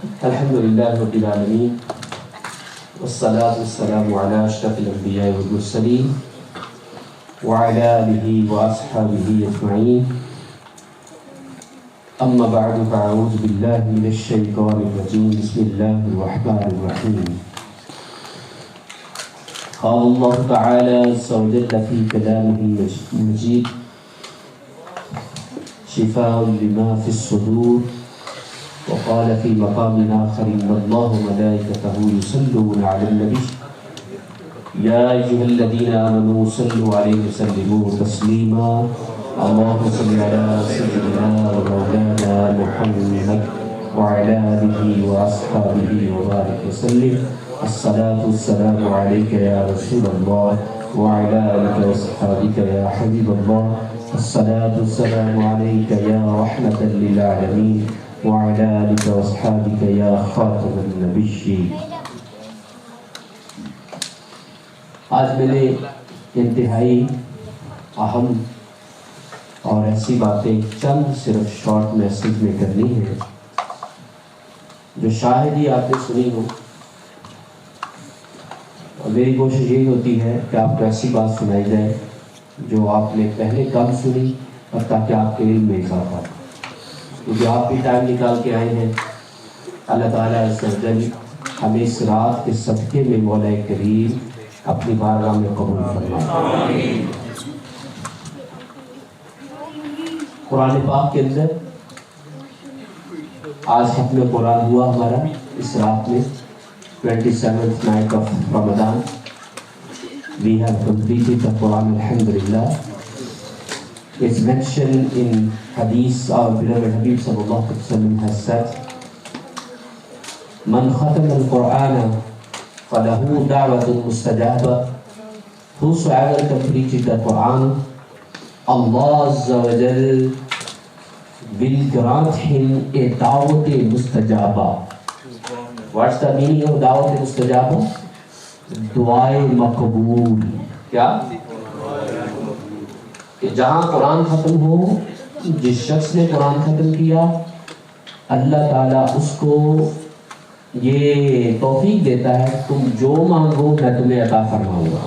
الحمد لله رب العالمين والصلاة والسلام على أشرف الأنبياء والمرسلين وعلى آله وأصحابه أجمعين. أما بعد فأعوذ بالله من الشيطان الرجيم. بسم الله الرحمن الرحيم. قال الله تعالى عز وجل في كلامه المجيد شفاء لما في الصدور. وقال في مقام آخر إن الله وملائكته يصلون على النبي يا أيها الذين آمنوا صلوا عليه وسلموا تسليما. اللهم صل على سيدنا ومولانا محمد وعلى آله وأصحابه وبارك وسلم. الصلاة والسلام عليك يا رسول الله وعلى آلك وصحابك يا حبيب الله. الصلاة والسلام عليك يا رحمة للعالمين وعلى آلك وصحابك يا خاتم النبيين. آج میں نے انتہائی اہم اور ایسی باتیں چند صرف شارٹ میسج میں کرنی ہیں جو شاید ہی آپ نے سنی ہو، اور میری کوشش یہی ہوتی ہے کہ آپ کو ایسی بات سنائی جائے جو آپ نے پہلے کم سنی، اور تاکہ آپ کے علم میں اضافہ ہو. کیونکہ آپ بھی ٹائم نکال کے آئے ہیں. اللہ تعالیٰ عز و جل ہمیں اس رات کے صدقے میں مولا کریم اپنی بارگاہ میں قبول فرمائے. قرآن پاک کے اندر آج ختم قرآن ہوا ہمارا اس رات میں 27th night of Ramadan. We have completed the Quran, alhamdulillah. It's mentioned in Hadith, our beloved Habib sallallahu alaihi wasallam has said, "Man khatama al-Qur'ana falahu da'watun mustajaba." Whosoever completed the Quran, Allah Azza wa Jal will grant him a da'wat mustajaba. What's the meaning of da'wat mustajaba? دعائے مقبول. کیا؟ کہ جہاں قرآن ختم ہو، جس شخص نے قرآن ختم کیا، اللہ تعالیٰ اس کو یہ توفیق دیتا ہے تم جو مانگو میں تمہیں عطا فرماؤں گا.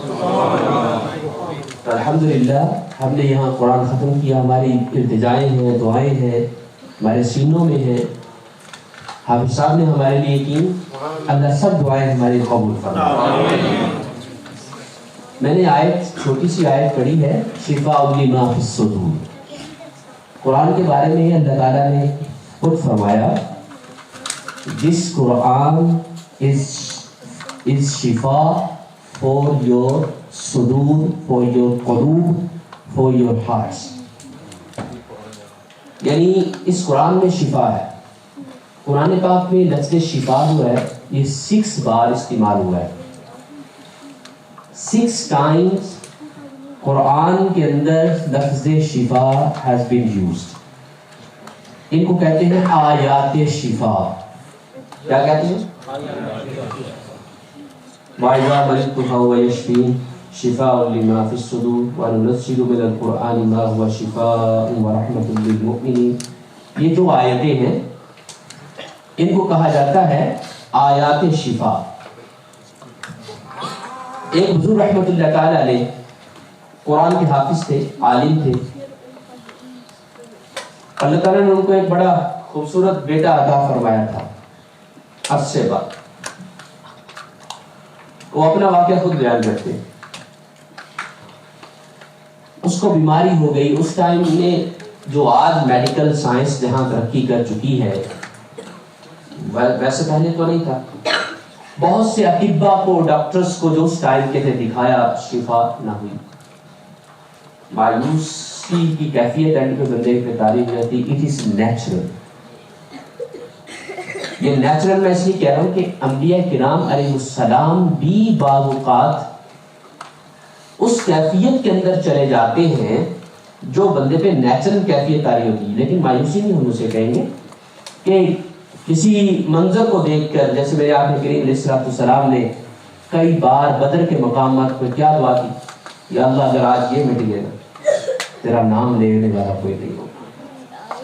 تو الحمدللہ ہم نے یہاں قرآن ختم کیا. ہماری التجائیں ہیں، دعائیں ہیں، ہمارے سینوں میں ہیں. حافظ صاحب نے ہمارے لیے کی، اللہ سب دعائیں ہماری قبول فرمائے. میں نے چھوٹی سی آیت پڑھی ہے، شفاء لما فی الصدور. قرآن کے بارے میں اللہ تعالیٰ نے خود فرمایا دس قرآن is شفا for your صدور، for your قلوب، for your hearts. یعنی اس قرآن میں شفا ہے. قرآن پاک میں لفظ شفا جو ہے یہ 6 بار استعمال ہوا ہے. 6 times قرآن کے اندر لفظ شفا has been used. ان کو کہتے ہیں آیات شفا. کیا کہتے ہیں؟ وَإِذَا مَرِضْتُ فَهُوَ يَشْفِينِ شِفَاءٌ لِمَا فِي الصُّدُورِ وَنُنَزِّلُ مِنَ الْقُرْآنِ مَا هُوَ شِفَاءٌ وَرَحْمَةٌ لِلْمُؤْمِنِينَ. یہ جو آیتیں ہیں ان کو کہا جاتا ہے آیات شفا. ایک حضور رحمۃ اللہ تعالی علیہ قرآن کے حافظ تھے، عالم تھے. اللہ تعالیٰ نے ان کو ایک بڑا خوبصورت بیٹا عطا فرمایا تھا عرصے بعد. وہ اپنا واقعہ خود بیان کرتے. اس کو بیماری ہو گئی. اس ٹائم میں جو آج میڈیکل سائنس جہاں ترقی کر چکی ہے ویسے پہلے تو نہیں تھا. بہت سے اطباء کو، ڈاکٹرز کو جو اس ٹائم کے تھے دکھایا، شفا نہ ہوئی. مایوسی کی کیفیت اینڈ پہ بندے پہ تعریف رہتی. It is natural. یہ نیچرل میں اس لیے کہہ رہا ہوں کہ انبیاء کرام علیہ السلام بھی بعض اوقات اس کیفیت کے اندر چلے جاتے ہیں جو بندے پہ نیچرل کیفیت آ رہی ہوتی ہے. لیکن مایوسی نہیں ہم اسے کہیں گے کہ کسی منظر کو دیکھ کر، جیسے میرے آقا کریم علیہ السلام نے کئی بار بدر کے مقامات پر کیا دعا کی، یا اللہ اگر آج یہ مٹ گئے نا تیرا نام لینے والا کوئی نہیں ہوگا.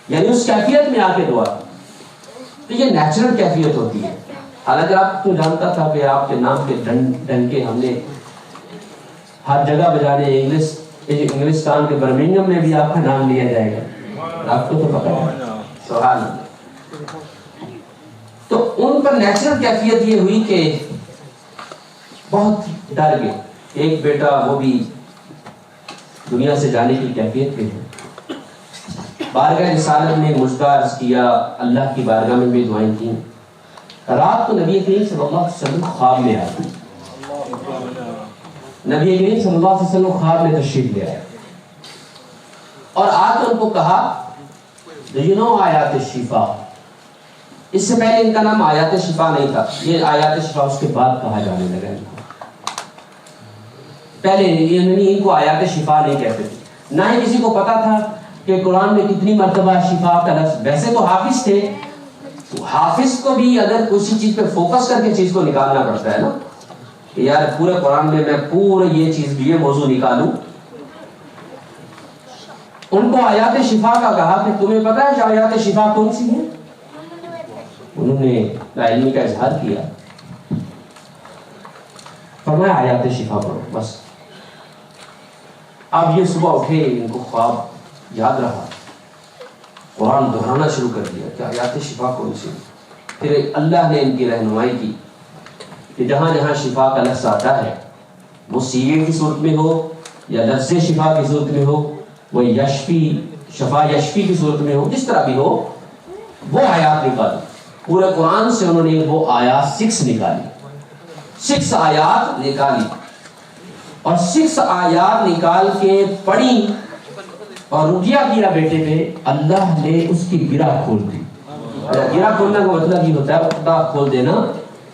یعنی اس کیفیت میں آ کے دعا. تو یہ نیچرل کیفیت ہوتی ہے. حالانکہ آپ تو جانتا تھا کہ آپ کے نام کے ڈنکے ہم نے ہر جگہ بجانے. انگلستان کے برمنگم میں بھی آپ کا نام لیا جائے گا, آپ کو تو پتا ہے. سبحان اللہ. تو ان پر نیچرل کیفیت یہ ہوئی کہ بہت ڈر گئے. ایک بیٹا وہ بھی دنیا سے جانے کی کیفیت پہ ہے. بارگاہ رسالت میں مجدہ عرض کیا, اللہ کی بارگاہ میں بھی دعائیں کی. رات کو نبی کریم صلی اللہ علیہ وسلم خواب میں آئے. نبی کریم صلی اللہ علیہ وسلم خواب میں تشریف لے آئے اور آ کر ان کو کہا آیات شفا. اس سے پہلے ان کا نام آیات شفا نہیں تھا, یہ آیات شفا اس کے بعد کہا جانے لگا. پہلے ان کو آیات شفا نہیں کہتے تھے, نہ ہی کسی کو پتا تھا کہ قرآن میں کتنی مرتبہ شفا کا لفظ. ویسے تو حافظ تھے, حافظ کو بھی اگر کسی چیز پہ فوکس کر کے چیز کو نکالنا پڑتا ہے نا, کہ یار پورے قرآن میں میں پورا یہ چیز یہ موضوع نکالوں. ان کو آیات شفا کا کہا کہ تمہیں پتا ہے کہ آیات شفا کون سی ہیں؟ انہوں نے علمی کا اظہار کیا, فرمایا آیات شفا پڑھو بس. اب یہ صبح اٹھے, ان کو خواب یاد رہا, قرآن دہرانا شروع کر دیا کہ آیات شفا کون سی. پھر اللہ نے ان کی رہنمائی کی کہ جہاں جہاں شفا کا لفظ آتا ہے, وہ سیغے کی صورت میں ہو یا لفظ شفا کی صورت میں ہو, وہ یشفی شفا یشفی کی صورت میں ہو, جس طرح بھی ہو, وہ آیات نکالی. پورے قرآن سے انہوں نے وہ آیات 6 نکالی, 6 آیات نکالی اور 6 آیات نکال کے پڑھی اور رقیہ کیا بیٹے پہ. اللہ نے اس کی گرہ کھول دی. گرہ کھولنے کا مطلب یہ ہوتا ہے, خدا کھول دینا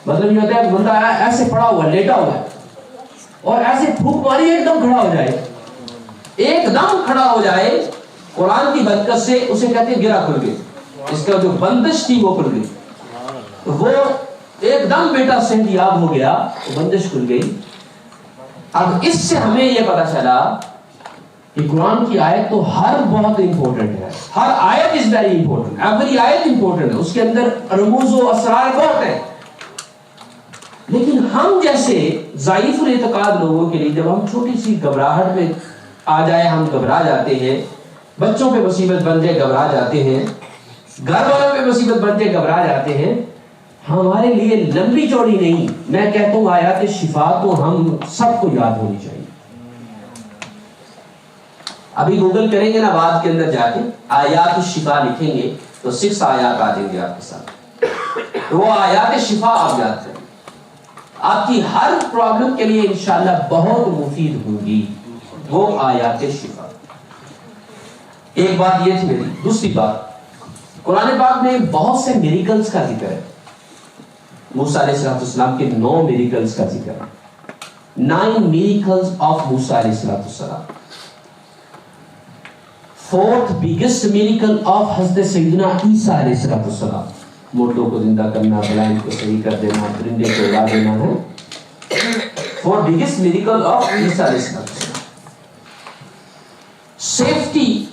مطلب یہ ہوتا ہے بندہ ایسے پڑا ہوا لیٹا ہوا ہے اور ایسے پھونک ماری ایک دم کھڑا ہو جائے, ایک دم کھڑا ہو جائے. قرآن کی برکت سے اسے کہتے ہیں گرہ کھل گئی. اس کا جو بندش تھی وہ کھل گئی. وہ ایک دم بیٹا صحت یاب ہو گیا, وہ بندش کھل گئی. اب اس سے ہمیں یہ پتا چلا کہ قرآن کی آیت تو ہر بہت امپورٹنٹ ہے. ہر آیت از ویری امپورٹنٹ. ایوری آیت امپورٹنٹ ہے, اس کے اندر رموز و اسرار بہت ہیں. لیکن ہم جیسے ضعیف الاعتقاد لوگوں کے لیے جب ہم چھوٹی سی گھبراہٹ میں آ جائے ہم گھبرا جاتے ہیں, بچوں پہ مصیبت بن جائے گھبرا جاتے ہیں, گھر والوں پہ مصیبت بن جائے گھبرا جاتے ہیں. ہمارے لیے لمبی چوڑی نہیں, میں کہتا ہوں آیات شفا تو ہم سب کو یاد ہونی چاہیے. ابھی گوگل کریں گے نا بعد کے اندر جا کے آیات شفا لکھیں گے تو 6 آیات آ جائیں گے آپ کے ساتھ. وہ آیات شفا آپ یاد کریں, آپ کی ہر پرابلم کے لیے انشاءاللہ بہت مفید ہوگی وہ آیات شفا. ایک بات یہ تھی میری. دوسری بات, قرآن پاک میں بہت سے میریکلز کا ذکر ہے. موسیٰ علیہ السلام کے 9 میریکلز کا ذکر ہے. 9 miracles of موسیٰ علیہ السلام. 4th biggest miracle of حضرت سیدنا عیسیٰ علیہ السلام. موٹوں کو زندہ کرنا, بلائنڈ کو صحیح کر دینا, پرندے کو اڑا دینا ہے. 4th biggest miracle of عیسیٰ علیہ السلام. سیفٹی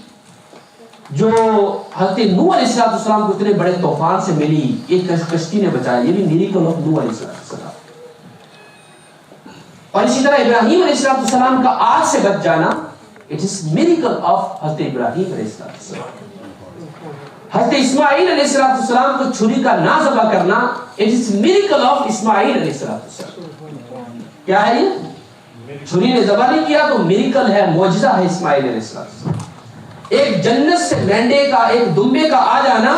جو حضرت نوح علیہ السلام کو اتنے بڑے طوفان سے ملی, ایک کشتی نے بچایا, یہ بھی میریکل آف نوح علیہ السلام. اور اسی طرح ابراہیم علیہ السلام کا آگ سے بچ جانا, اٹ از میریکل آف حضرت ابراہیم علیہ السلام. حضرت اسماعیل علیہ السلام کو چھری کا نہ ذبح کرنا, اٹ از میریکل آف اسماعیل علیہ السلام. کیا ہے یہ؟ چھری نے ذبح نہیں کیا تو میریکل ہے, معجزہ ہے اسماعیل علیہ السلام. ایک جنت سے مینڈے کا, ایک دمبے کا آ جانا,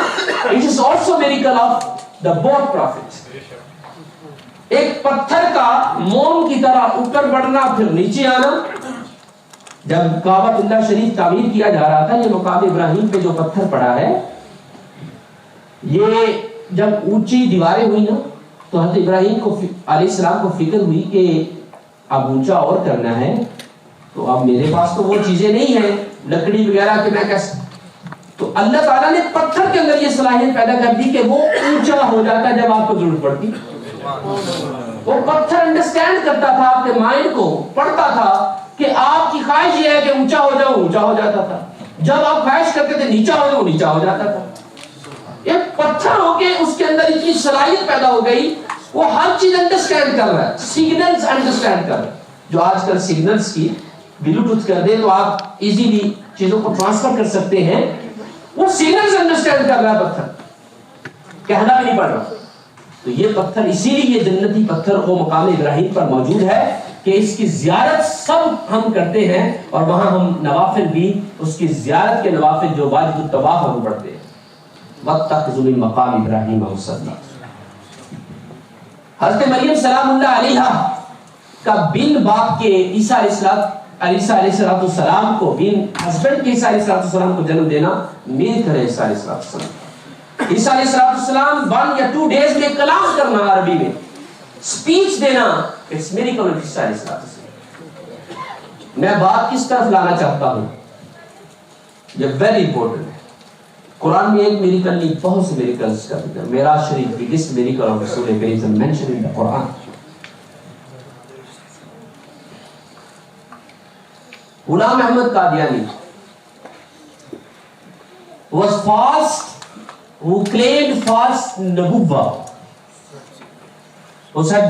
it is also miracle of the both prophets. ایک پتھر کا موم کی طرح اوپر بڑھنا پھر نیچے آنا. جب کعبۃ اللہ شریف تعمیر کیا جا رہا تھا, یہ مقام ابراہیم پہ جو پتھر پڑا ہے, یہ جب اونچی دیواریں ہوئی نا تو حضرت ابراہیم کو علیہ السلام کو فکر ہوئی کہ اب اونچا اور کرنا ہے, تو اب میرے پاس تو وہ چیزیں نہیں ہیں لکڑی وغیرہ کہ میں کیسے. تو اللہ تعالیٰ نے پتھر کے اندر یہ صلاحیت پیدا کر دی کہ وہ اونچا ہو جاتا جب آپ کو ضرورت پڑتی. وہ پتھر انڈرسٹینڈ کرتا تھا آپ کے مائنڈ کو, پڑھتا تھا کہ آپ کی خواہش یہ ہے کہ اونچا ہو جاؤ, اونچا ہو جاتا تھا. جب آپ خواہش کرتے تھے نیچا ہو جاؤ, نیچا ہو جاتا تھا. ایک پتھر ہو کے اس کے اندر اتنی صلاحیت پیدا ہو گئی، وہ ہر چیز انڈرسٹینڈ کر رہا ہے، سگنلز انڈرسٹینڈ کر رہا ہے. جو آج کل سگنلز کی بلوٹوتھ کر دیں تو آپ ایزیلی چیزوں کو ٹرانسفر کر سکتے ہیں، وہ سگنلز انڈرسٹینڈ کر رہا ہے پتھر، کہنا بھی نہیں پڑ رہا. تو یہ پتھر اسی لیے یہ جنتی پتھر وہ مقام ابراہیم پر موجود ہے کہ اس کی زیارت سب ہم کرتے ہیں، اور وہاں ہم نوافل بھی اس کی زیارت کے نوافل جو واجب الطواف ہم پڑھتے ہیں. وَاتَّخِذُوا مِن مَّقَامِ إِبْرَاهِيمَ مُصَلًّى. حضرت مریم سلام اللہ علیہا کا بن باپ کے عیسیٰ علیہ السلام کو، بن ہسبینڈ کے عیسیٰ علیہ السلام کو جنم دینا میر کرے. عیسیٰ علیہ السلام عیسیٰ علیہ السلام 1 یا 2 ڈیز میں کلام کرنا، عربی میں سپیچ دینا، اٹس میریکل آف عیسیٰ علیہ السلام. میں بات کس طرف لانا چاہتا ہوں، یہ ویری امپورٹنٹ ہے. قرآن میں ایک میریکل نہیں، بہت سے میریکلز کا ذکر. معراج شریف بگیسٹ میریکل آف رسول کریم صلی اللہ علیہ وسلم mention in the Quran. Ghulam Ahmad Qadiani was false, who claimed false nubuwwah, who said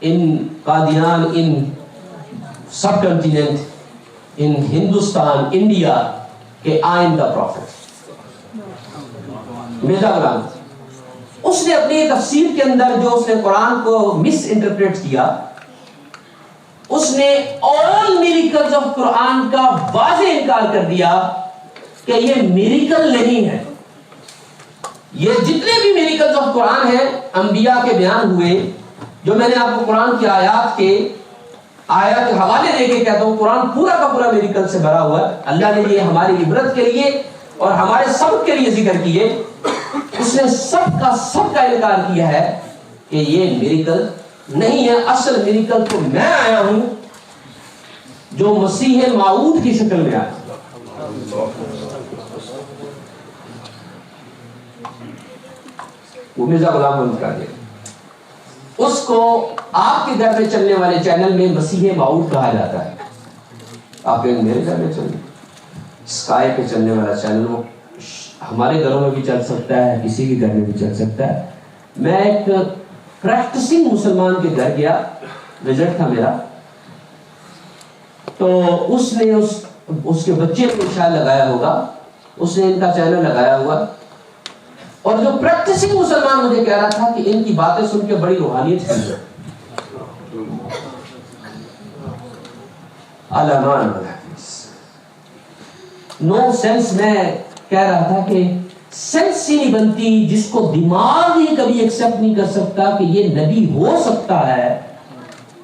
in Qadian, in subcontinent, in Hindustan, India, کہ I am the prophet. Mirza Ghulam اس نے اپنی تفسیر کے اندر جو اس نے قرآن کو مس انٹرپریٹ کیا، اس نے all miracles of قرآن کا واضح انکار کر دیا کہ یہ میریکل نہیں ہے. یہ جتنے بھی میریکلز آف قرآن ہیں انبیاء کے بیان ہوئے، جو میں نے آپ کو قرآن کی آیات کے حوالے دے کے کہتا ہوں، قرآن پورا کا پورا میریکل سے بھرا ہوا ہے. اللہ نے یہ ہماری عبرت کے لیے اور ہمارے سبق کے لیے ذکر کیے. اس نے سب کا انکار کیا ہے کہ یہ میریکل نہیں ہے. اصل میریکل تو میں آیا ہوں جو مسیح موعود کی شکل میں آیا. وہ مرزا غلام احمد قادیانی، اس کو آپ کے گھر میں چلنے والے چینل میں مسیح موعود کہا جاتا ہے. آپ کہیں میرے گھر میں چلنے، اسکائی پہ چلنے والا چینل، وہ ہمارے گھروں میں بھی چل سکتا ہے، کسی کے گھر میں بھی چل سکتا ہے. میں ایک پریکٹسنگ مسلمان کے گھر گیا، وزٹ تھا میرا، تو اس نے اس کے بچے کو شاید لگایا ہوگا، اس نے ان کا چینل لگایا ہوا، اور جو پریکٹسنگ مسلمان مجھے کہہ رہا تھا کہ ان کی باتیں سن کے بڑی روحانیت تھی. علمان نو سینس، میں کہہ رہا تھا کہ سینس ہی نہیں بنتی جس کو دماغ ہی کبھی ایکسپٹ نہیں کر سکتا کہ یہ نبی ہو سکتا ہے،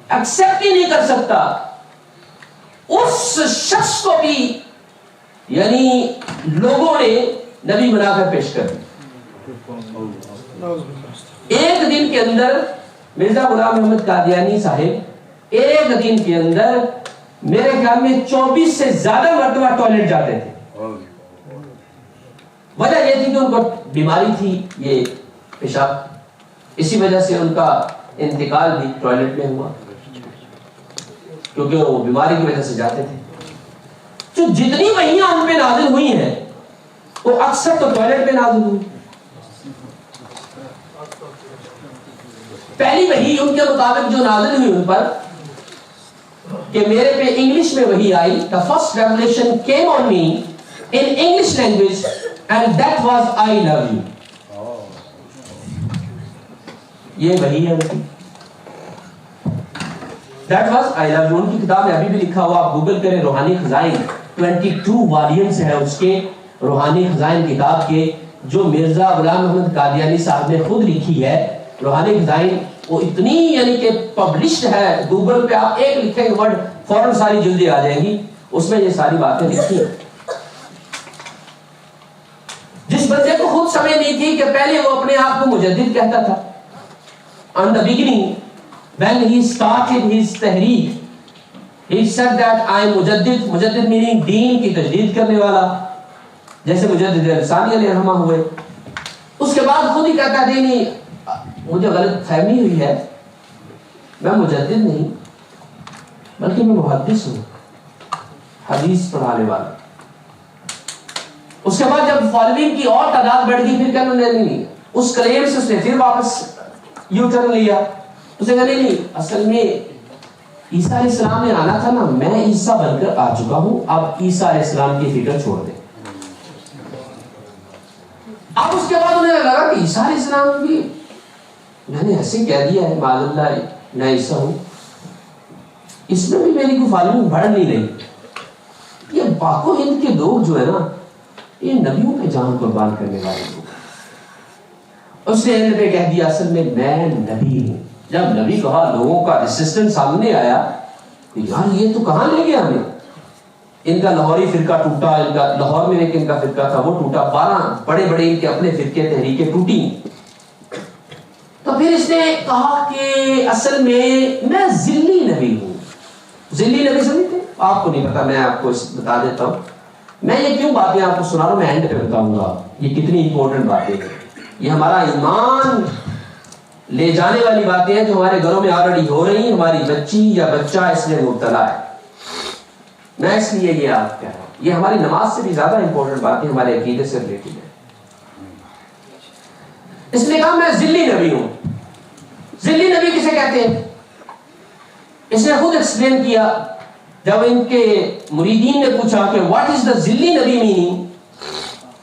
ایکسپٹ ہی نہیں کر سکتا. اس شخص کو بھی یعنی لوگوں نے نبی بنا کر پیش کر دیا. ایک دن کے اندر مرزا غلام احمد قادیانی صاحب ایک دن کے اندر میرے خیال میں 24 سے زیادہ مرتبہ ٹوائلٹ جاتے تھے. وجہ یہ تھی کہ ان کو بیماری تھی، یہ پیشاب، اسی وجہ سے ان کا انتقال بھی ٹوائلٹ میں ہوا، کیونکہ وہ بیماری کی وجہ سے جاتے تھے. جو جتنی وحیاں ان پہ نازل ہوئی ہیں وہ اکثر تو ٹوائلٹ پہ نازل ہوئی. پہلی وحی ان کے مطابق جو نازل ہوئی ان پر کہ میرے پہ انگلش میں وحی آئی، the first revelation came on me in English language and that was I love you. یہ وحی ہے ان کی، that was I love you. ان کی کتاب میں ابھی بھی لکھا ہوا، آپ گوگل کریں، روحانی خزائن 22 والیومز ہیں اس کے، روحانی خزائن کتاب کے، جو مرزا غلام احمد قادیانی صاحب نے خود لکھی ہے. روحانی خزائن وہ اتنی یعنی کہ پبلشڈ ہے، گوگل پہ آپ ایک لکھیں گے ورڈ فوراً ساری جلدیں آ جائیں گی، اس میں یہ ساری باتیں لکھی ہیں. جس بندے کو خود سمجھ نہیں تھی کہ پہلے وہ اپنے آپ کو مجدد کہتا تھا. On the beginning when he started his تحریک he said that I am مجدد. مجدد meaning دین کی تجدید کرنے والا، جیسے مجدد ثانی علیہ الرحمہ ہوئے. اس کے بعد خود ہی کہتا ہے نہیں مجھے غلط فہمی ہوئی ہے، میں مجدد نہیں بلکہ میں محدث ہوں، حدیث پڑھانے والا. اس کے بعد جب فالوئنگ کی اور تعداد بڑھ گئی، پھر کہنا نہیں، اس کلیم سے اس نے پھر واپس یو ٹرن لیا، اس نے کہا نہیں، اصل میں عیسیٰ علیہ السلام نے آنا تھا نا، میں عیسیٰ بن کر آ چکا ہوں، اب عیسیٰ علیہ السلام کی فکر چھوڑ دیں۔ اب اس کے بعد انہیں لگا کہ عیسیٰ علیہ السلام بھی میں نے ایسے کہہ دیا ہے معاذ اللہ میں عیسیٰ ہوں، اس میں بھی میری کوئی فالوئنگ بڑھ نہیں رہی۔ یہ پاک و ہند کے لوگ جو ہے نا، یہ نبیوں پہ جان قربان کرنے والے لوگ۔ اس نے ہند پہ کہہ دیا اصل میں نبی ہوں۔ جب نبی کہا، لوگوں کا ریسسٹنس سامنے آیا کہ یار یہ تو کہاں لے گیا ہمیں۔ ان کا لاہوری فرقہ ٹوٹا، ان کا لاہور میں ایک ان کا فرقہ تھا وہ ٹوٹا، 12 بڑے بڑے ان کے اپنے فرقے تحریکیں ٹوٹی۔ تو پھر اس نے کہا کہ اصل میں ذلی نبی ہوں۔ ذلی نبی سمجھتے؟ آپ کو نہیں پتا، میں آپ کو بتا دیتا ہوں۔ میں یہ کیوں باتیں آپ کو سنا رہا ہوں، میں اینڈ پہ بتاؤں گا یہ کتنی امپورٹنٹ باتیں ہیں۔ یہ ہمارا ایمان لے جانے والی باتیں ہیں جو ہمارے گھروں میں آلریڈی ہو رہی ہیں، ہماری بچی یا بچہ اس میں مبتلا ہے۔ میں اس لیے یہ آپ کہہ رہا ہوں، یہ ہماری نماز سے بھی زیادہ امپورٹنٹ باتیں ہمارے عقیدے سے ریلیٹڈ ہے۔ اس نے کہا میں ذلی نبی ہوں۔ ذلی نبی کسے کہتے ہیں؟ اس نے خود ایکسپلین کیا۔ جب ان کے مریدین نے پوچھا کہ واٹ از دا ذلی نبی میننگ،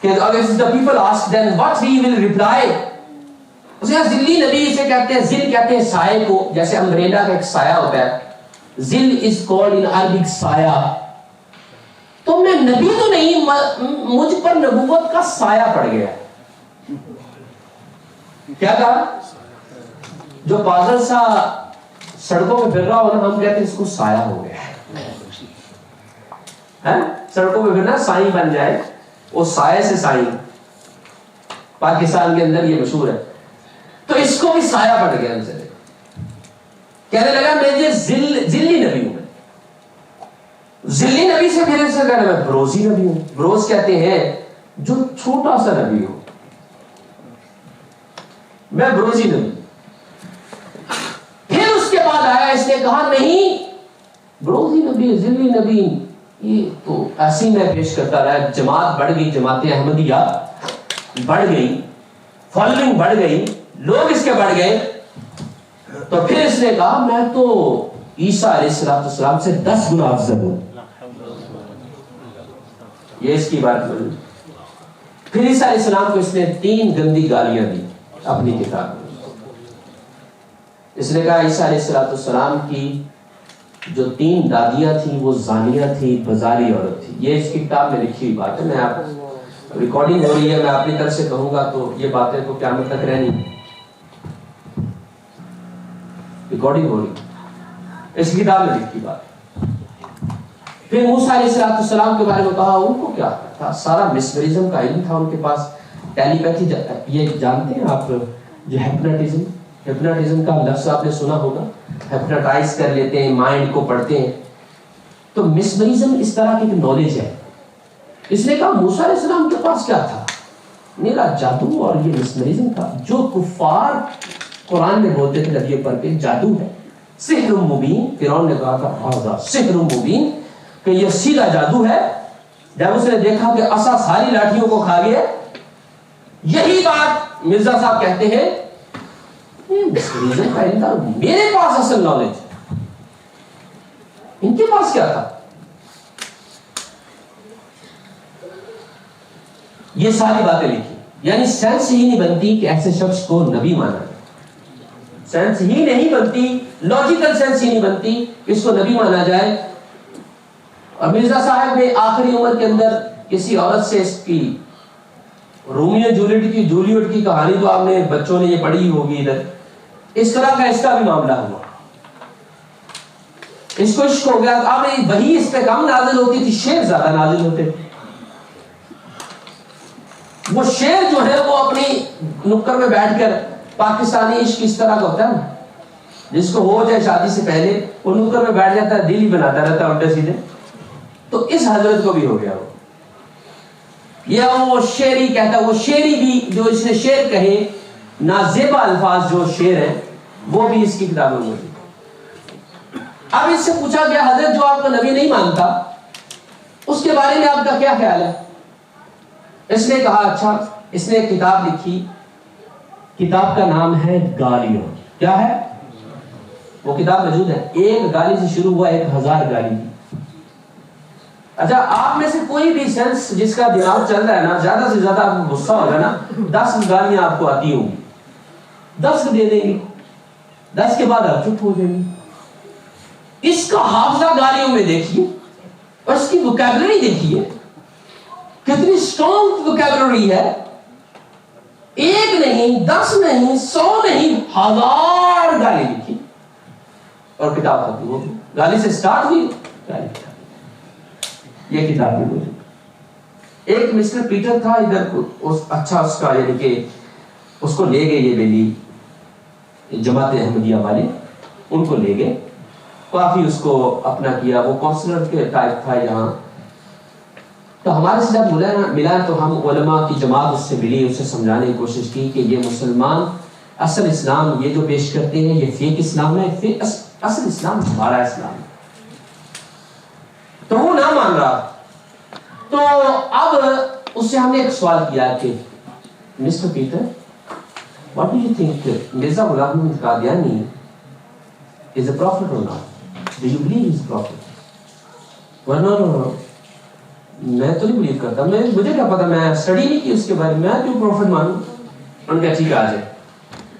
کہ اگر the people ask then what he will reply، اس نے کہا ذلی نبی اسے کہتے ہیں، ذل کہتے ہیں سائے کو، جیسے امبریلا کا ایک سایہ ہوتا ہے، ذل is called in Arabic سایہ۔ تو میں نبی تو نہیں، مجھ پر نبوت کا سایہ پڑ گیا۔ کیا کہا؟ جو پاگل سا سڑکوں میں پھر رہا ہو نا، ہم کہتے ہیں اس کو سایہ ہو گیا ہے۔ سڑکوں میں پھرنا سائیں بن جائے، وہ سائے سے سائیں، پاکستان کے اندر یہ مشہور ہے۔ تو اس کو بھی سایہ پڑ گیا ان سے، کہنے لگا میں یہ ذلی نبی ہوں۔ ذلی نبی سے پھر سے کہنا میں بروزی نبی ہوں۔ بروز کہتے ہیں جو چھوٹا سا نبی ہو، میں بروزی نبی۔ پھر اس کے بعد آیا، اس نے کہا نہیں، بروزی نبی، ذلی نبی، یہ تو ایسی میں پیش کرتا رہا۔ جماعت بڑھ گئی، جماعت احمدیہ بڑھ گئی، فالوئنگ بڑھ گئی، لوگ اس کے بڑھ گئے۔ تو پھر اس نے کہا میں تو عیسیٰ علیہ السلام سے 10 گنا افضل ہوں۔ یہ اس کی بات بولی۔ پھر عیسیٰ علیہ السلام کو اس نے 3 گندی گالیاں دی اپنی کتاب میں۔ اس نے کہا عیسیٰ علیہ السلام کی جو 3 دادیاں تھیں وہ زانیہ تھی، بازاری عورت تھی۔ یہ اس کی کتاب میں لکھی ہوئی بات ہے، میں آپ ریکارڈنگ ہو رہی ہے، میں اپنی طرف سے کہوں گا تو یہ باتیں تو قیامت تک رہنی، ریکارڈنگ ہو رہی، اس کتاب میں لکھی بات۔ پھر موسیٰ علیہ السلام کے بارے میں کہا، ان کو کیا تھا، سارا مسمرزم کا علم تھا ان کے پاس، ٹیلی پیتھی۔ یہ جانتے ہیں آپ جو ہپناٹزم کا لفظ آپ نے سنا ہوگا، ہپناٹائز کر لیتے ہیں، مائنڈ کو پڑھتے ہیں، تو مسمرزم اس طرح کی نالج ہے۔ اس نے کہا موسیٰ علیہ السلام کے پاس کیا تھا، میرا جادو اور یہ مسمرزم تھا جو کفار قرآن میں بولتے تھے نبی پر کہ جادو ہے، سحر مبین۔ فرعون نے کہا تھا ھذا سحر مبین، کہ یہ سیدھا جادو ہے۔ جب اس نے دیکھا کہ عصا ساری لاٹھیوں کو کھا گیا، یہی بات مرزا صاحب کہتے ہیں مسمرزم کا علم تھا، میرے پاس اصل نالج، ان کے پاس کیا تھا؟ یہ ساری باتیں لکھی، یعنی سینس ہی نہیں بنتی کہ ایسے شخص کو نبی مانا، سینس ہی نہیں بنتی، لاجیکل سینس ہی نہیں بنتی کہ اس کو نبی مانا جائے۔ اور مرزا صاحب نے آخری عمر کے اندر کسی عورت سے اس کی رومیو جولیٹ کی کہانی تو آپ نے بچوں نے یہ پڑھی ہوگی، ادھر اس طرح کا اس کا بھی معاملہ ہوا، اس کو عشق ہو گیا۔ اب وہی اس پہ کم نازل ہوتی تھی، شعر زیادہ نازل ہوتے تھے۔ وہ شعر جو ہے وہ اپنی نکر میں بیٹھ کر، پاکستانی عشق اس طرح کا ہوتا ہے نا، جس کو ہو جائے شادی سے پہلے وہ نکر میں بیٹھ جاتا ہے، دل ہی بناتا رہتا ہے الٹے سیدھے۔ تو اس حضرت کو بھی ہو گیا وہ، یا وہ شعری کہتا ہے، وہ شعری بھی جو اس نے شعر کہے، نازیبا الفاظ جو شعر ہیں وہ بھی اس کی کتاب میں موجود۔ اب اس سے پوچھا گیا حضرت جو آپ کو نبی نہیں مانتا اس کے بارے میں آپ کا کیا خیال ہے؟ اس نے کہا اچھا، اس نے ایک کتاب لکھی، کتاب کا نام ہے گالیوں. کیا ہے وہ کتاب؟ موجود ہے. ایک گالی سے شروع ہوا 1000 گالی کی. اچھا آپ میں سے کوئی بھی سینس جس کا دماغ چل رہا ہے نا، زیادہ سے زیادہ آپ کو غصہ ہوگا نا، 10 گالیاں آپ کو آتی ہوں گی، 10 دے دیں گے، 10 کے بعد آپ چپ ہو جائیں گے. اس کا حافظہ گالیوں میں دیکھیے اور اس کی ووکیبلری دیکھیے، کتنی اسٹرانگ ووکیبلری ہے. ایک نہیں، 10 نہیں، 100 نہیں، 1000 گالی لکھی اور کتاب ختم ہو گئی. گالی سے سٹارٹ ہوئی، گالی ختم. یہ کتاب بھی موجود. ایک مسٹر پیٹر تھا ادھر، اچھا اس کا یعنی کہ اس کو لے گئے یہ بیلی جماعت احمدیہ والے، ان کو لے گئے، کافی اس کو اپنا کیا. وہ کونسلر کے ٹائپ تھا یہاں. تو ہمارے سے جب ملا تو ہم علماء کی جماعت اس سے ملی، اسے سمجھانے کی کوشش کی کہ یہ مسلمان اصل اسلام یہ جو پیش کرتے ہیں یہ فیک اسلام ہے، اصل اسلام ہمارا اسلام ہے. تو وہ نہ مان رہا. تو اب اس سے ہم نے ایک سوال کیا کہ mister Peter, what do you think Mirza Ghulam Ahmad Qadiani is a prophet or not? Do you believe he is a prophet? Well, no. میں تو نہیں بلیو کرتا. مجھے کیا پتا، میں اسٹڈی نہیں کی اس کے بارے میں کیوں پروفٹ مانوں. ان کا ٹھیک ہے آ جائے.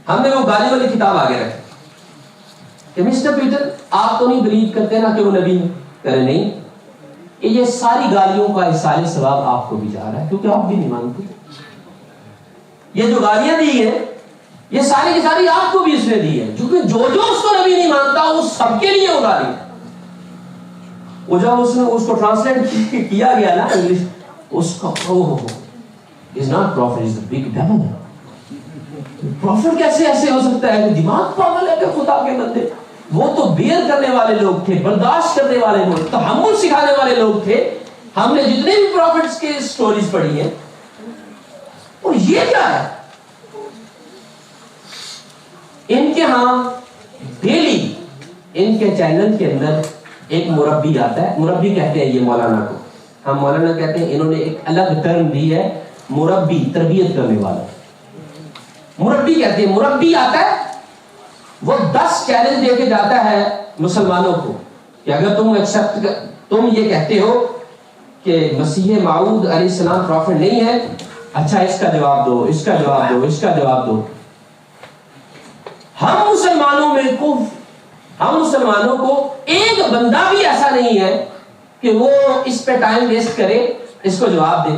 ہم نے وہ گالی والی کتاب آگے رکھی کہ مسٹر پیٹر آپ تو نہیں بلیو کرتے نا کہ وہ نبی ہے؟ کرے نہیں، کہ یہ ساری گالیوں کا احصال ثواب آپ کو بھی جا رہا ہے کیونکہ آپ بھی نہیں مانتے. یہ جو گالیاں دی ہیں یہ ساری کی ساری آپ کو بھی اس نے دی ہے، کیونکہ جو اس کو نبی نہیں مانتا وہ سب کے لیے وہ گالی ہے. وہ جب اس کو ٹرانسلیٹ کیا گیا نا انگلش، اس کا is not prophet, is big devil. Prophet کیسے ایسے ہو سکتا ہے؟ دماغ پاگل ہے کہ خدا کے بندے. وہ تو بیئر کرنے والے لوگ تھے، برداشت کرنے والے لوگ، تحمل سکھانے والے لوگ تھے. ہم نے جتنے بھی پروفٹس کے سٹوریز پڑھی ہیں، اور یہ کیا ہے؟ ان کے ہاں ڈیلی ان کے چینل کے اندر ایک مربی آتا ہے. مربی کہتے ہیں یہ مولانا کو، ہم مولانا کہتے ہیں. انہوں نے ایک الگ ٹرم دی ہے، مربی، تربیت کرنے والا. مربی کہتے ہیں. مربی آتا ہے، وہ 10 چیلنج دے کے جاتا ہے مسلمانوں کو کہ اگر تم یہ کہتے ہو کہ مسیح موعود علیہ السلام پروفٹ نہیں ہے، اچھا اس کا جواب دو، اس کا جواب دو، اس کا جواب دو. ہم مسلمانوں کو ایک بندہ بھی ایسا نہیں ہے کہ وہ اس پہ ٹائم ویسٹ کرے، اس کو جواب دے.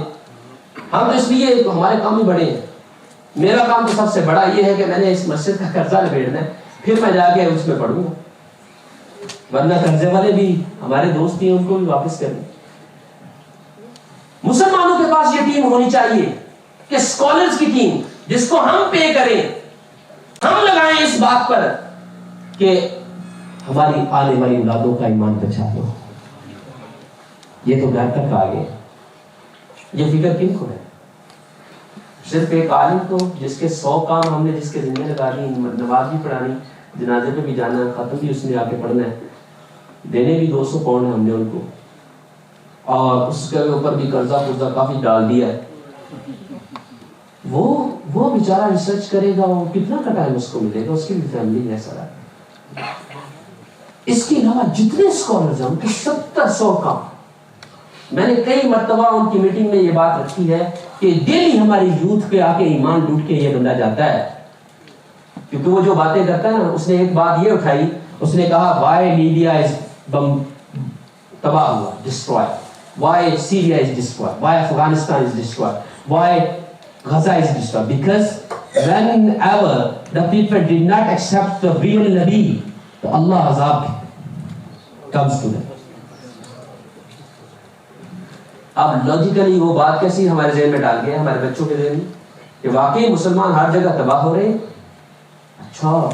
ہم تو اس لیے ہمارے کام ہی بڑے ہیں. میرا کام تو سب سے بڑا یہ ہے کہ میں نے اس مسجد کا قرضہ لپیٹنا ہے، پھر میں جا کے اس میں پڑھوں گا. ورنہ قرضے والے بھی ہمارے دوست ہیں، ان کو بھی واپس کریں. مسلمانوں کے پاس یہ ٹیم ہونی چاہیے کہ اسکالرز کی ٹیم، جس کو ہم پے کریں، ہم لگائیں اس بات پر کہ ہماری آنے والی اولادوں کا ایمان بچا دو. یہ تو گھر تک آ گئے. یہ فکر کن کو ہے؟ صرف ایک عالم کو جس کے 100 کام ہم نے جس کے ذمہ لگا دی، نماز بھی پڑھانی، جنازے پہ بھی جانا، ختم بھی اس نے آ کے پڑھنا ہے، دینے بھی 200 پاؤنڈ ہم نے ان کو، اور اس کے اوپر بھی قرضہ کافی ڈال دیا ہے. وہ بیچارہ ریسرچ کرے گا، وہ کتنا کا ٹائم اس کو ملے گا؟ اس کی بھی فیملی ہے سارا. اس کے علاوہ جتنے اسکالرز ہیں ان کے 70-100 کام. میں نے کئی مرتبہ ان کی میٹنگ میں یہ بات رکھی ہے کہ ڈیلی ہماری یوتھ پہ آ کے ایمان لوٹ کے یہ بندہ جاتا ہے. کیونکہ وہ جو باتیں کرتا ہے نا، اس نے ایک بات یہ اٹھائی، اس نے کہا وائی لیبیا از تباہ ہوا، destroy, why Syria is destroy, why Afghanistan is destroy, why Gaza is destroy. Because whenever the people did not accept the real Nabi, تو اللہ عذاب comes to them. اب لاجیکلی وہ بات کیسی ہمارے ذہن میں ڈال گیا، ہمارے بچوں کے ذہن میں، کہ واقعی مسلمان ہر جگہ تباہ ہو رہے ہیں. اچھا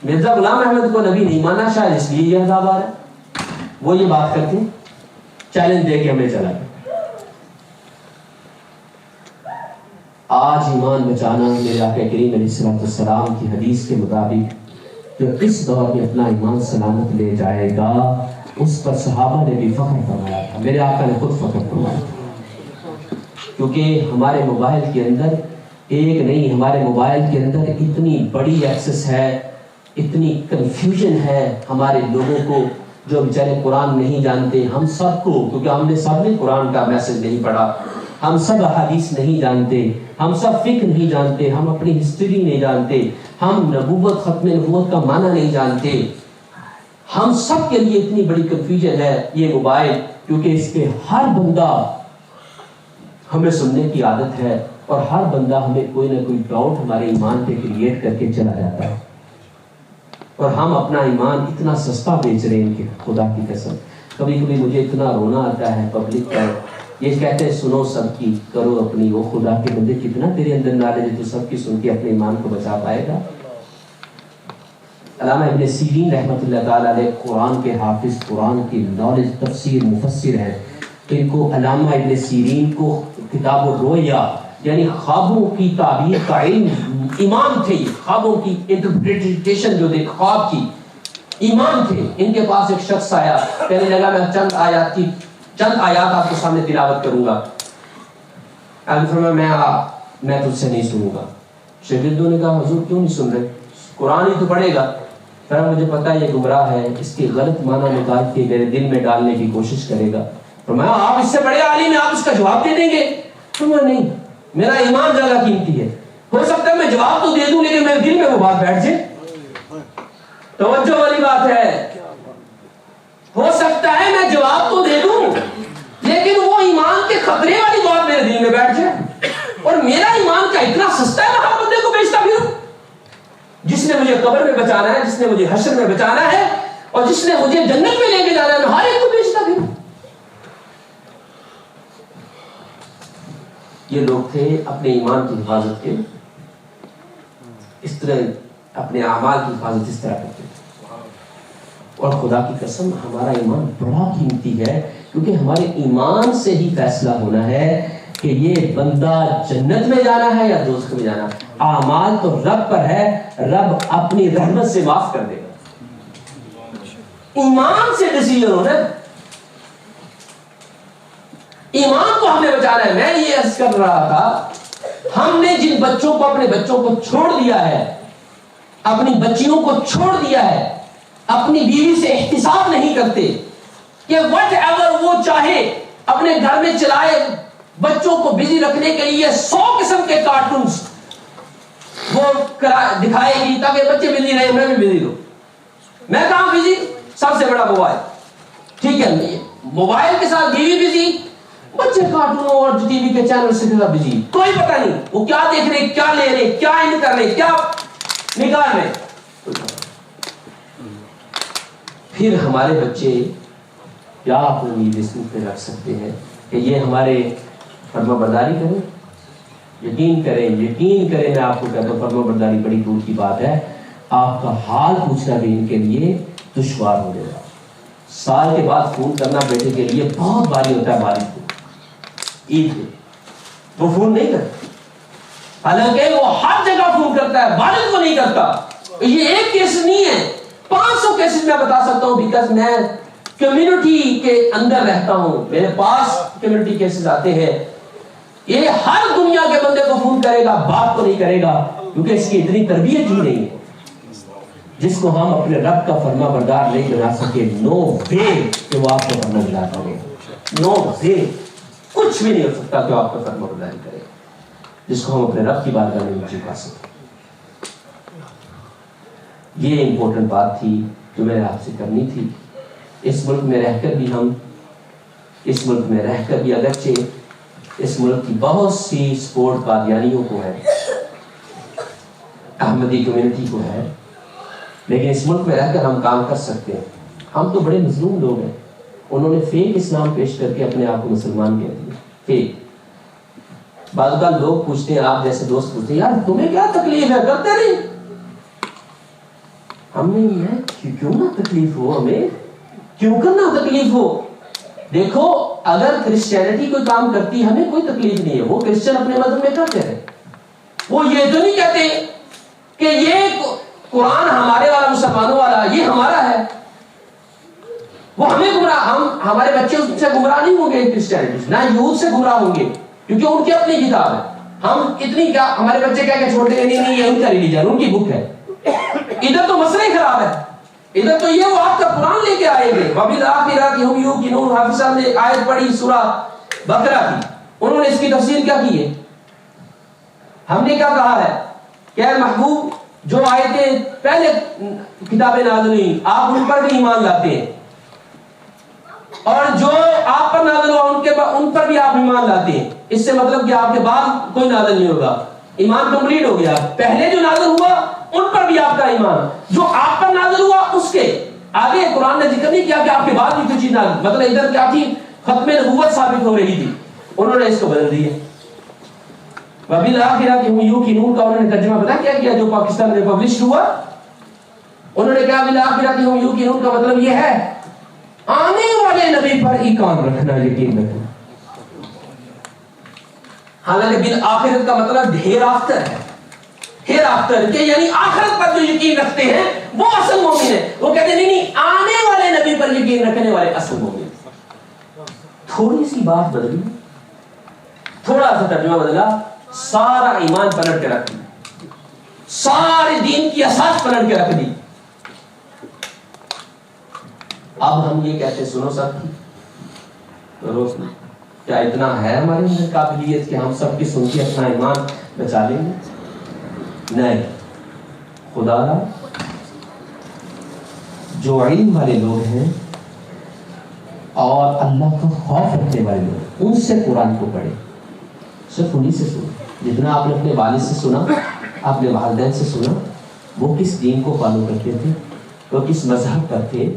مرزا غلام احمد کو نبی نہیں مانا، شاید اس لیے یہ عذاب آ رہا ہے. وہ یہ بات کرتے ہیں، چیلنج دے کے ہمیں چلا گیا. آج ایمان بچانا میرے آقا کریم علیہ السلام کی حدیث کے مطابق جو اس دور میں اپنا ایمان سلامت لے جائے گا، اس پر صحابہ نے بھی فخر فرمایا تھا. میرے آقا نے خود فخر فرمایا تھا کیونکہ ہمارے موبائل کے اندر ایک نہیں، ہمارے موبائل کے اندر اتنی بڑی ایکسس ہے، اتنی کنفیوژن ہے ہمارے لوگوں کو جو بیچارے قرآن نہیں جانتے. ہم سب کو، کیونکہ ہم نے سب نے قرآن کا میسج نہیں پڑھا، ہم سب احادیث نہیں جانتے، ہم سب فقہ نہیں جانتے، ہم اپنی ہسٹری نہیں جانتے، ہم نبوت، ختم نبوت کا معنی نہیں جانتے. ہم سب کے لیے اتنی بڑی کنفیوژن ہے یہ موبائل، کیونکہ اس پہ ہر بندہ ہمیں سننے کی عادت ہے، اور ہر بندہ ہمیں کوئی نہ کوئی ڈاؤٹ ہمارے ایمان پہ کریٹ کر کے چلا جاتا ہے، اور ہم اپنا ایمان اتنا سستا بیچ رہے ہیں کہ خدا کی قسم کبھی کبھی مجھے اتنا رونا آتا ہے پبلک پر. یہ کہتے ہیں سنو سب کی کرو اپنی، وہ خدا کے بندے کتنا تیرے اندر نالج ہے تو سب کی سن کے اپنے ایمان کو بچا پائے گا. علامہ ابن سیرین رحمۃ اللہ تعالیٰ علیہ قرآن کے حافظ، قرآن کی نالج، تفسیر، مفسر ہیں. ان کو علامہ ابن سیرین کو کتاب الرؤیا یعنی خوابوں کی تعبیر کا علم امام تھے. خوابوں کی انٹرپریٹیشن جو دیکھ خواب کی امام تھے. ان کے پاس ایک شخص آیا، کہنے لگا میں چند آیات آپ کے سامنے تلاوت کروں گا. میں تجھ سے نہیں سنوں گا. شاگردوں نے کہا حضور کیوں نہیں سن رہے؟ قرآن ہی تو پڑھے گا. مجھے پتا یہ گمراہ ہے، اس کے غلط معنی نکال کے میرے دل میں ڈالنے کی کوشش کرے گا. فرمایا آپ اس سے بڑے عالم ہیں، آپ اس کا جواب دے دیں گے؟ فرمایا نہیں، میرا ایمان زیادہ قیمتی ہے. ہو سکتا ہے میں جواب تو دے دوں لیکن میرے دل میں وہ بات بیٹھ جائے. توجہ والی بات ہے. ہو سکتا ہے میں جواب تو دے دوں لیکن وہ ایمان کے خطرے والی بات میرے دل میں بیٹھ جائے. اور میرا ایمان کا اتنا سستا ہے میں ہر بندے کو بیچتا پھروں. جس نے مجھے قبر میں بچانا ہے، جس نے مجھے حشر میں بچانا ہے، اور جس نے مجھے جنت میں لے کے جانا ہے، میں ہر ایک کو بیچتا پھروں. یہ لوگ تھے اپنے ایمان کی حفاظت کے اس طرح، اپنے اعمال کی حفاظت اس طرح کرتے تھے. اور خدا کی قسم ہمارا ایمان بڑا قیمتی ہے، کیونکہ ہمارے ایمان سے ہی فیصلہ ہونا ہے کہ یہ بندہ جنت میں جانا ہے یا دوزخ میں جانا. اعمال تو رب پر ہے، رب اپنی رحمت سے معاف کر دے گا. ایمان سے ڈیسیژن ہونا ہے. ایمان کو ہمیں بچانا ہے. میں یہ عرض کر رہا تھا، ہم نے جن بچوں کو، اپنے بچوں کو چھوڑ دیا ہے، اپنی بچیوں کو چھوڑ دیا ہے، اپنی بیوی سے احتساب نہیں کرتے کہ وٹ ایور وہ چاہے اپنے گھر میں چلائے. بچوں کو بزی رکھنے کے لیے 100 قسم کے کارٹونز وہ دکھائے گی تاکہ بچے بزی رہے. میں بھی بزی رہوں. میں کہاں بزی؟ سب سے بڑا موبائل. ٹھیک ہے، موبائل کے ساتھ بیوی بزی، بچے کارٹونوں اور ٹی وی کے چینل سے بزی. کوئی پتہ نہیں وہ کیا دیکھ رہے، کیا لے رہے، کیا ان کر رہے، کیا نکال رہے. پھر ہمارے بچے کیا امید اس پہ رکھ سکتے ہیں کہ یہ ہمارے فرما برداری کریں؟ یقین کریں میں آپ کو کہتا ہوں فرما برداری بڑی دور کی بات ہے. آپ کا حال پوچھنا بھی ان کے لیے دشوار ہو جائے گا. سال کے بعد فون کرنا بیٹے کے لیے بہت بھاری ہوتا ہے. والد کو عید پہ وہ فون نہیں کرتا، حالانکہ وہ ہر جگہ فون کرتا ہے، والد کو نہیں کرتا. یہ ایک کیس نہیں ہے، 500 کیسز میں بتا سکتا ہوں، بیکاز میں کمیونٹی کے اندر رہتا ہوں. میرے پاس کمیونٹی کیسز آتے ہیں. یہ ہر دنیا کے بندے کو فون کرے گا، باپ کو نہیں کرے گا، کیونکہ اس کی اتنی تربیت ہی نہیں ہے. جس کو ہم اپنے رب کا فرما بردار نہیں بنا سکے، نو وے کہ وہ آپ کو فرما بردار کرے. نو وے، کچھ بھی نہیں ہو سکتا کہ آپ کو فرما برداری کرے جس کو ہم اپنے رب کی بارگاہ میں نہیں چکا سکتے. یہ امپورٹنٹ بات تھی جو میں نے آپ سے کرنی تھی. اس ملک میں رہ کر بھی اگرچہ اس ملک کی بہت سی سپورٹ قادیانیوں کو ہے، احمدی کمیونٹی کو ہے، لیکن اس ملک میں رہ کر ہم کام کر سکتے ہیں. ہم تو بڑے مظلوم لوگ ہیں. انہوں نے فیک اسلام پیش کر کے اپنے آپ کو مسلمان کہہ دیا. فیک. بعض اوقات لوگ پوچھتے ہیں، آپ جیسے دوست پوچھتے ہیں، یار تمہیں کیا تکلیف ہے؟ کرتے نہیں. ہم نے یہ کیوں نہ تکلیف ہو، ہمیں کیوں کرنا تکلیف ہو. دیکھو اگر کرسچینٹی کوئی کام کرتی ہمیں کوئی تکلیف نہیں ہے، وہ کرسچن اپنے مذہب میں کرتے ہیں. وہ یہ تو نہیں کہتے کہ یہ قرآن ہمارے والا، مسلمانوں والا، یہ ہمارا ہے. وہ ہمیں گمراہ، ہمارے بچے اس سے گمراہ نہیں ہوں گے کرسچینٹی، نہ یہود سے گمراہ ہوں گے، کیونکہ ان کی اپنی کتاب ہے. ہم اتنی کیا ہمارے بچے کیا چھوڑتے ہیں, نہیں یہ ان کا ریلیجن, ان کی بک ہے. ادھر تو مسئلہ ہی خراب ہے. ادھر تو یہ وہ آپ کا قرآن لے کے آئے گے. وَبِالْآخِرَةِ هُمْ يُوقِنُونَ. حافظ صاحب نے آیت پڑھی سورہ بقرہ کی, انہوں نے اس کی تفسیر کیا کی ہے؟ ہم نے کیا کہا ہے کہ اے محبوب جو آیتیں پہلے کتابیں نازل ہوئی آپ ان پر بھی ایمان لاتے ہیں, اور جو آپ پر نازل ہوا ان پر بھی آپ ایمان لاتے ہیں. اس سے مطلب کہ آپ کے بعد کوئی نازل نہیں ہوگا, ایمان کمپلیٹ ہو گیا. پہلے جو نازل ہوا ان پر بھی آپ کا ایمان, جو آپ پر نازل ہوا اس کے آگے قرآن نے ذکر نہیں کیا کہ آپ کے بعد بھی کوئی چیز نازل. مطلب ادھر کیا تھی, ختم نبوت ثابت ہو رہی تھی, انہوں نے اس کو بدل دیا. وَبِالْآخِرَةِ هُمْ يُوقِنُونَ کا انہوں نے ترجمہ پتا کیا کیا جو پاکستان میں پبلش ہوا, انہوں نے کہا وَبِالْآخِرَةِ هُمْ يُوقِنُونَ کا مطلب یہ ہے آنے والے نبی پر ایمان رکھنا, یقین رکھنا. حالانکہ بالآخرت کا مطلب ہیر آفٹر ہے, ہیر آفٹر کہ یعنی آخرت پر جو یقین رکھتے ہیں وہ اصل مومن ہے. وہ کہتے ہیں نہیں آنے والے نبی پر یقین رکھنے والے اصل مومن. تھوڑی سی بات بدلی, تھوڑا سا ترجمہ بدلا, سارا ایمان پلٹ کے رکھ دی, سارے دین کی اساس پلٹ کے رکھ دی. اب ہم یہ کہتے سنو سب کی کیا اتنا ہے ہمارے اندر قابلیت کہ ہم سب کی سن کے اپنا ایمان بچا لیں گے؟ نہیں. خدا را جو علم والے لوگ ہیں اور اللہ کا خوف رکھنے والے لوگ, ان سے قرآن کو پڑھیں, صرف انہی سے سنیں. جتنا آپ نے اپنے والد سے سنا, اپنے والدین سے سنا, وہ کس دین کو فالو کرتے تھے, وہ کس مذہب پر تھے,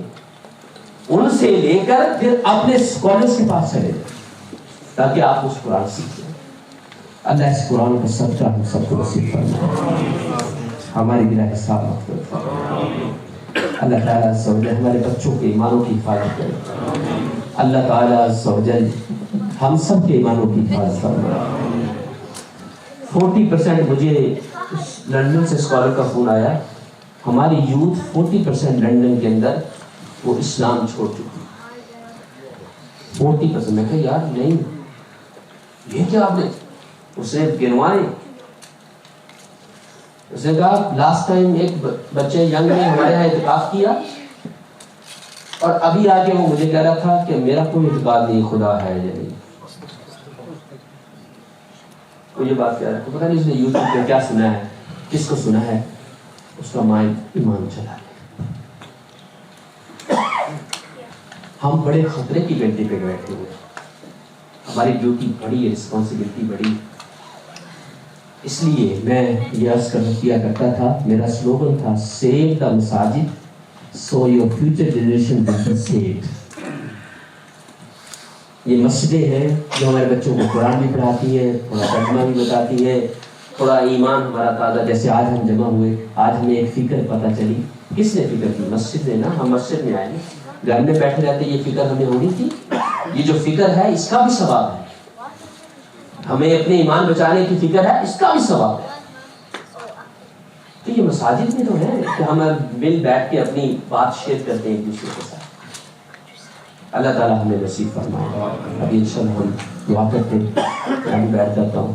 ان سے لے کر پھر اپنے اسکالرس کے پاس چلے تاکہ آپ اس قرآن سیکھیں. اللہ اس قرآن کا صدقہ ہم سب کو نصیب فرمائے, ہماری بلا حساب مغفرت فرمائے. اللہ تعالیٰ عز و جل ہمارے بچوں کے ایمانوں کی حفاظت کرے. اللہ تعالیٰ عز و جل ہم سب کے ایمانوں کی حفاظت فرمائے. 40% مجھے لندن سے اسکالر کا فون آیا, ہماری یوتھ 40% لندن کے اندر وہ اسلام چھوڑ چکی. 40%. میں کہا یار نہیں, یہ کیا آپ نے, اسے گنوائے. اس نے کہا لاسٹ ٹائم ایک بچے ینگ نے ہمارے یہاں اعتکاف کیا, اور ابھی آگے وہ مجھے کہہ رہا تھا کہ میرا کوئی اعتقاد نہیں خدا ہے یا نہیں. وہ یہ بات کہہ رہا ہے, پتہ نہیں اس نے یوٹیوب پہ کیا سنا ہے, کس کو سنا ہے, اس کا مائنڈ ایمان چلا گیا. ہم بڑے خطرے کی گھنٹی پہ بیٹھے ہوئے, ہماری ڈیوٹی بڑی ہے, رسپانسبلٹی بڑی. اس لیے میں یہ عرض کیا کرتا تھا, میرا سلوگن تھا سیو دا مساجد so your future generation will be saved. یہ مسجدیں ہیں جو ہمارے بچوں کو قرآن بھی پڑھاتی ہے, تھوڑا ترجمہ بھی بتاتی ہے, تھوڑا ایمان ہمارا تازہ. جیسے آج ہم جمع ہوئے, آج ہمیں ایک فکر پتہ چلی. کس نے فکر کی؟ مسجد نے نا. ہم مسجد میں آئے, گھر میں بیٹھے رہتے یہ فکر ہمیں ہونی تھی. یہ جو فکر ہے اس کا بھی ثواب ہے, ہمیں اپنے ایمان بچانے کی فکر ہے, اس کا بھی ثواب ہے. تو یہ مساجد میں تو ہے کہ ہم مل بیٹھ کے اپنی بات شیئر کرتے ہیں ایک دوسرے کے ساتھ. اللہ تعالیٰ ہمیں نصیب فرمائے. ابھی انشاءاللہ ہم دعا کرتے ہیں. میں بیٹھ جاتا ہوں.